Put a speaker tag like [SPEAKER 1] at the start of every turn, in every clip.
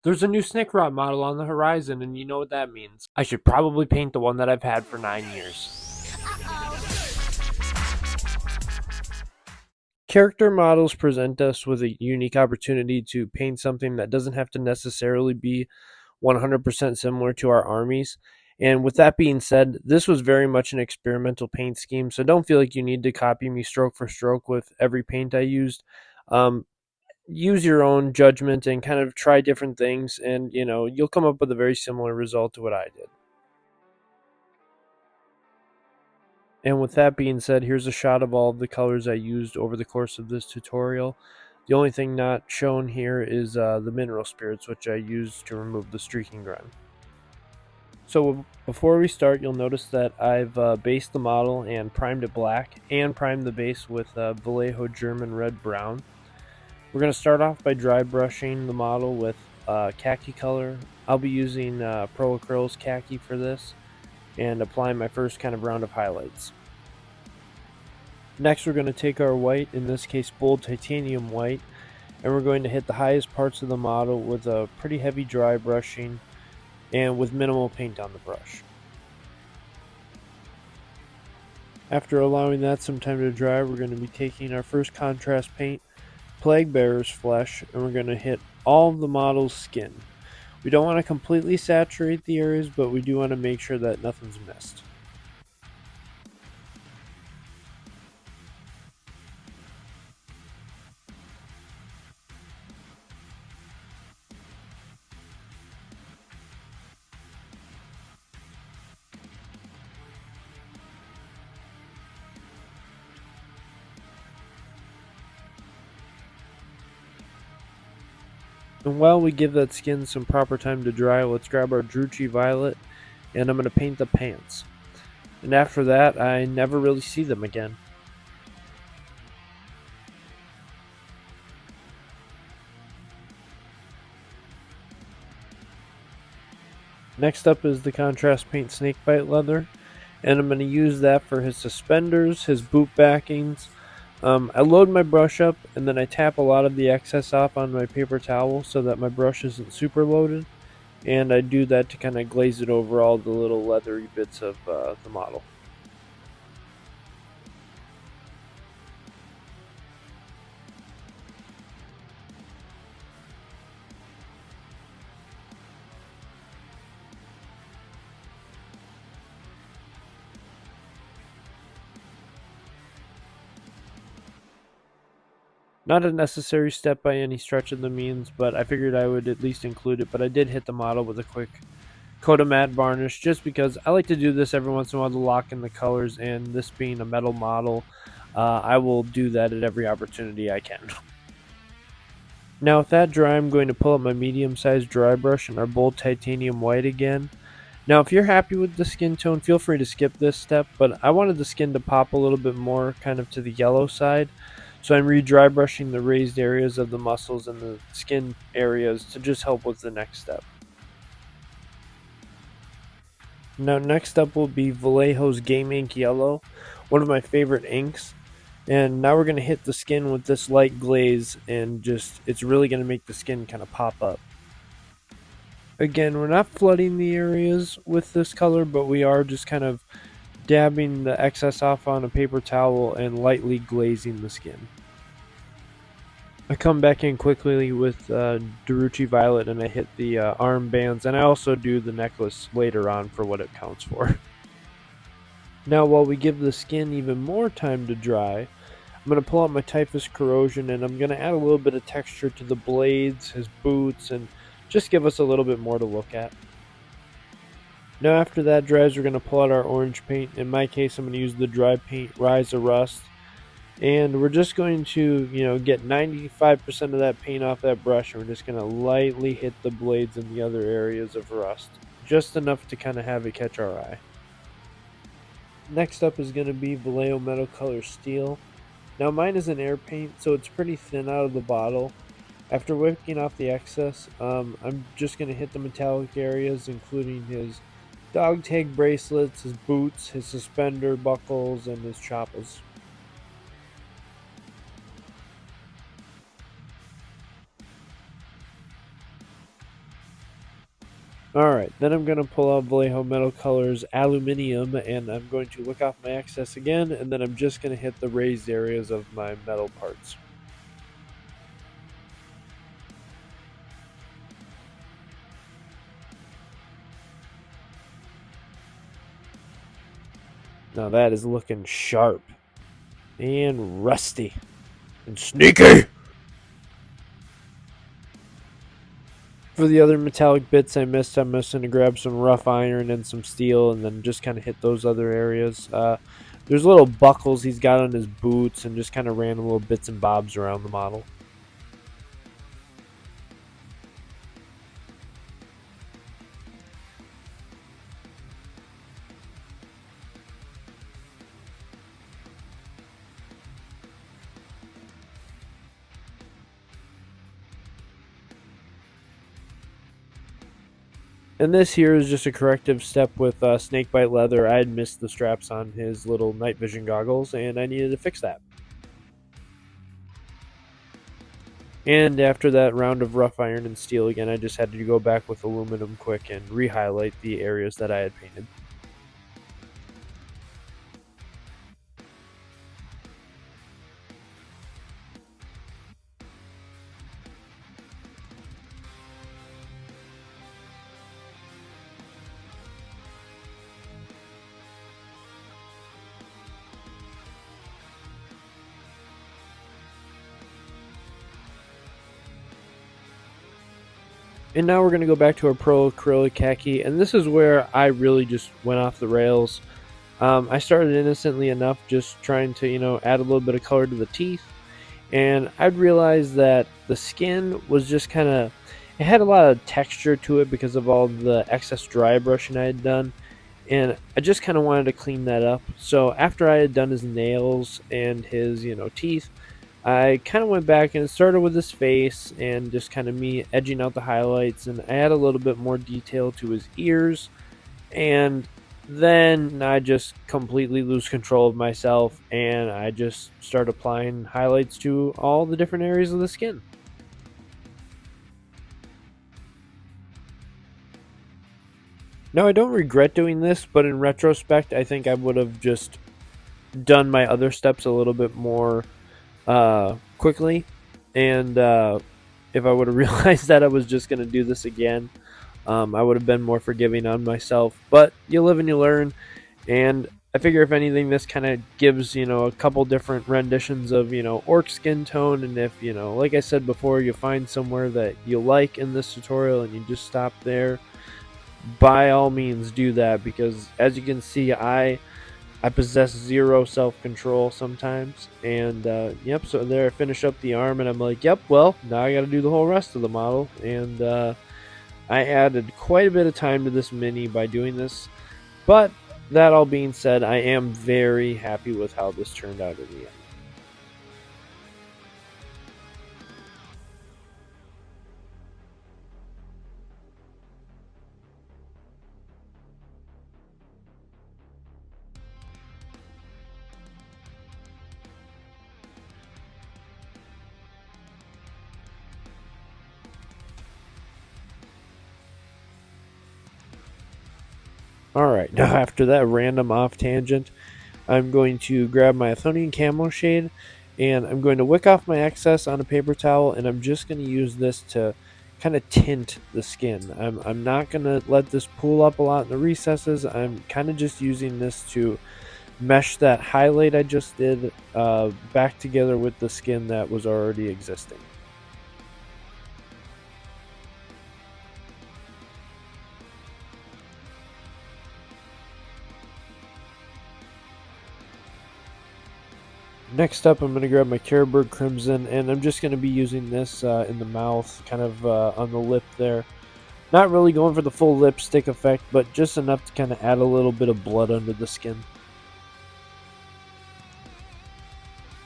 [SPEAKER 1] There's a new Snickrot model on the horizon, and you know what that means. I should probably paint the one that I've had for 9 years. Character models present us with a unique opportunity to paint something that doesn't have to necessarily be 100% similar to our armies. And with that being said, this was very much an experimental paint scheme, so don't feel like you need to copy me stroke for stroke with every paint I used. Um, Use your own judgment and kind of try different things, and you'll come up with a very similar result to what I did. And with that being said, here's a shot of all of the colors I used over the course of this tutorial. The only thing not shown here is the mineral spirits, which I used to remove the streaking grime. So before we start, you'll notice that I've based the model and primed it black, and primed the base with Vallejo German Red Brown. We're going to start off by dry brushing the model with khaki color. I'll be using Pro Acryls khaki for this, and applying my first kind of round of highlights. Next, we're going to take our white, in this case bold titanium white, and we're going to hit the highest parts of the model with a pretty heavy dry brushing and with minimal paint on the brush. After allowing that some time to dry, we're going to be taking our first contrast paint, Plague Bearer's Flesh, and we're going to hit all of the model's skin. We don't want to completely saturate the areas, but we do want to make sure that nothing's missed. And while we give that skin some proper time to dry, let's grab our Druchii Violet, and I'm going to paint the pants. And after that, I never really see them again. Next up is the contrast paint Snakebite Leather, and I'm going to use that for his suspenders, his boot backings. I load my brush up, and then I tap a lot of the excess off on my paper towel so that my brush isn't super loaded, and I do that to kind of glaze it over all the little leathery bits of the model. Not a necessary step by any stretch of the means, but I figured I would at least include it. But I did hit the model with a quick coat of matte varnish, just because I like to do this every once in a while to lock in the colors, and this being a metal model, I will do that at every opportunity I can. Now with that dry, I'm going to pull up my medium-sized dry brush and our bold titanium white again. Now if you're happy with the skin tone, feel free to skip this step, but I wanted the skin to pop a little bit more kind of to the yellow side. So I'm re-dry brushing the raised areas of the muscles and the skin areas to just help with the next step. Now next up will be Vallejo's Game Ink Yellow, one of my favorite inks. And now we're going to hit the skin with this light glaze, and just it's really going to make the skin kind of pop up. Again, we're not flooding the areas with this color, but we are just kind of dabbing the excess off on a paper towel and lightly glazing the skin. I come back in quickly with Druchii Violet, and I hit the arm bands, and I also do the necklace later on for what it counts for. Now while we give the skin even more time to dry, I'm going to pull out my Typhus Corrosion, and I'm going to add a little bit of texture to the blades, his boots, and just give us a little bit more to look at. Now after that dries, we're going to pull out our orange paint. In my case, I'm going to use the dry paint Rise of Rust. And we're just going to, get 95% of that paint off that brush, and we're just going to lightly hit the blades and the other areas of rust. Just enough to kind of have it catch our eye. Next up is going to be Vallejo Metal Color Steel. Now mine is an air paint, so it's pretty thin out of the bottle. After wicking off the excess, I'm just going to hit the metallic areas, including his dog tag bracelets, his boots, his suspender buckles, and his choppas. Alright, then I'm going to pull out Vallejo Metal Colors Aluminium, and I'm going to lick off my excess again, and then I'm just going to hit the raised areas of my metal parts. Now that is looking sharp, and rusty, and sneaky! For the other metallic bits I'm missing to grab some rough iron and some steel, and then just kind of hit those other areas. There's little buckles he's got on his boots, and just kind of random little bits and bobs around the model. And this here is just a corrective step with Snakebite Leather. I had missed the straps on his little night vision goggles, and I needed to fix that. And after that round of rough iron and steel again, I just had to go back with aluminum quick and re-highlight the areas that I had painted. And now we're going to go back to our Pro Acrylic Khaki, and this is where I really just went off the rails. I started innocently enough, just trying to, add a little bit of color to the teeth, and I'd realized that the skin was just kind of, it had a lot of texture to it because of all the excess dry brushing I had done, and I just kind of wanted to clean that up. So after I had done his nails and his, teeth, I kind of went back and started with his face and just kind of me edging out the highlights, and I add a little bit more detail to his ears, and then I just completely lose control of myself and I just start applying highlights to all the different areas of the skin. Now, I don't regret doing this, but in retrospect, I think I would have just done my other steps a little bit more quickly, and if I would have realized that I was just going to do this again, I would have been more forgiving on myself. But you live and you learn, and I figure if anything, this kind of gives, a couple different renditions of, orc skin tone, and if, like I said before, you find somewhere that you like in this tutorial and you just stop there, by all means do that, because as you can see, I possess zero self-control sometimes, and yep, so there I finish up the arm, and I'm like, yep, well, now I gotta do the whole rest of the model, and I added quite a bit of time to this mini by doing this, but that all being said, I am very happy with how this turned out in the end. Alright, now after that random off tangent, I'm going to grab my Athonian Camo Shade, and I'm going to wick off my excess on a paper towel, and I'm just going to use this to kind of tint the skin. I'm not going to let this pool up a lot in the recesses. I'm kind of just using this to mesh that highlight I just did back together with the skin that was already existing. Next up, I'm going to grab my Caribou Crimson, and I'm just going to be using this in the mouth, kind of on the lip there. Not really going for the full lipstick effect, but just enough to kind of add a little bit of blood under the skin.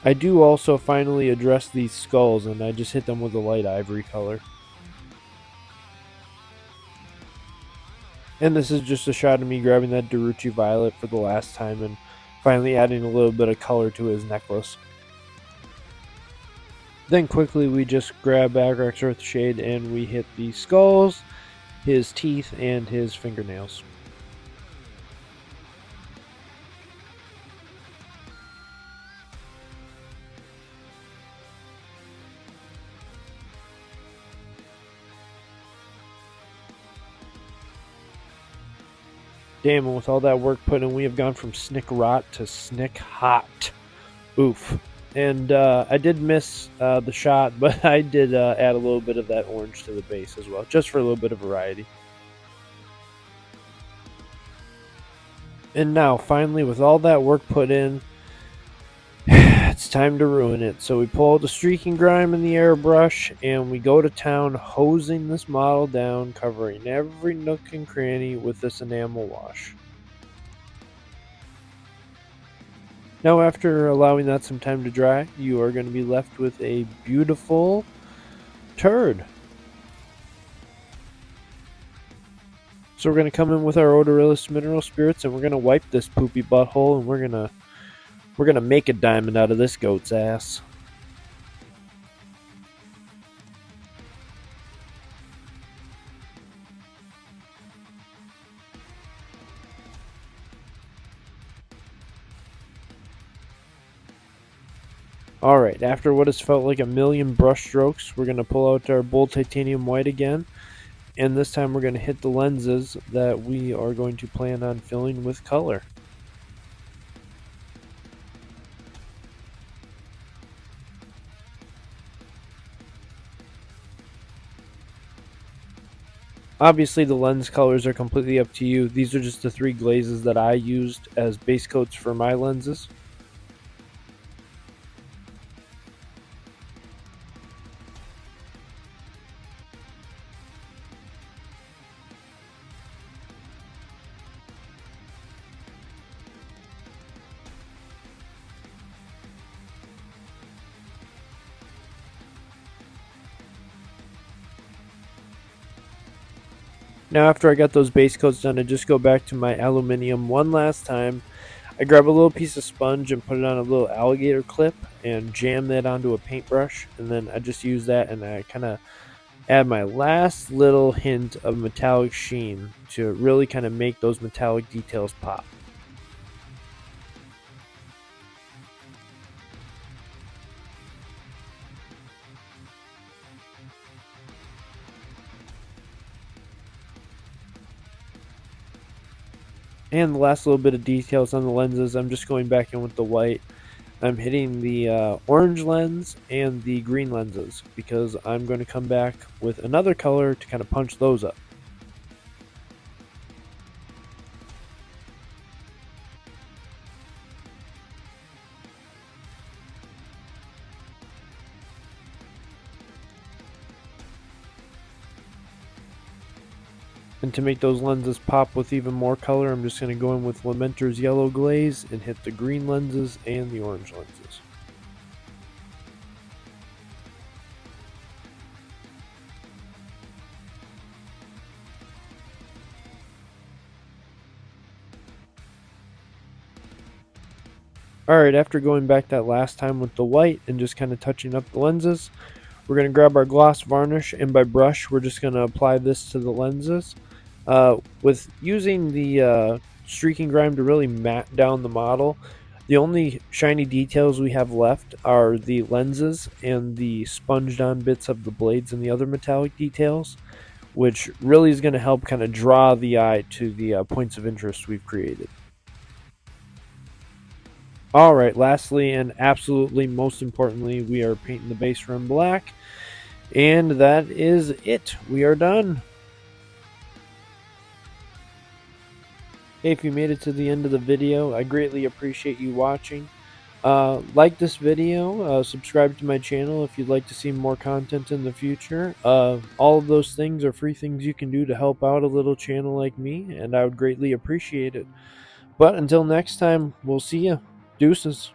[SPEAKER 1] I do also finally address these skulls, and I just hit them with a light ivory color. And this is just a shot of me grabbing that Daruchi Violet for the last time and finally adding a little bit of color to his necklace. Then quickly we just grab Agrax Earth Shade and we hit the skulls, his teeth and his fingernails. Damn, and with all that work put in, we have gone from snick rot to snick hot. Oof. And I did miss the shot, but I did add a little bit of that orange to the base as well, just for a little bit of variety. And now, finally, with all that work put in, it's time to ruin it. So we pull out the streaking grime and the airbrush, and we go to town hosing this model down, covering every nook and cranny with this enamel wash. Now, after allowing that some time to dry, you are going to be left with a beautiful turd. So we're going to come in with our odorless mineral spirits, and we're going to wipe this poopy butthole, and we're going to make a diamond out of this goat's ass. Alright, after what has felt like a million brush strokes, we're going to pull out our bold titanium white again, and this time we're going to hit the lenses that we are going to plan on filling with color. Obviously, the lens colors are completely up to you. These are just the 3 glazes that I used as base coats for my lenses. Now, after I got those base coats done, I just go back to my aluminum one last time. I grab a little piece of sponge and put it on a little alligator clip and jam that onto a paintbrush, and then I just use that and I kind of add my last little hint of metallic sheen to really kind of make those metallic details pop. And the last little bit of details on the lenses, I'm just going back in with the white. I'm hitting the orange lens and the green lenses because I'm going to come back with another color to kind of punch those up. And to make those lenses pop with even more color, I'm just going to go in with Lamenter's yellow glaze and hit the green lenses and the orange lenses. Alright, after going back that last time with the white and just kind of touching up the lenses, we're going to grab our gloss varnish, and by brush we're just going to apply this to the lenses. With using the streaking grime to really matte down the model, the only shiny details we have left are the lenses and the sponged on bits of the blades and the other metallic details, which really is going to help kind of draw the eye to the points of interest we've created. Alright, lastly and absolutely most importantly, we are painting the base rim black, and that is it. We are done. Hey, if you made it to the end of the video, I greatly appreciate you watching. Like this video, subscribe to my channel if you'd like to see more content in the future. All of those things are free things you can do to help out a little channel like me, and I would greatly appreciate it. But until next time, we'll see ya. Deuces.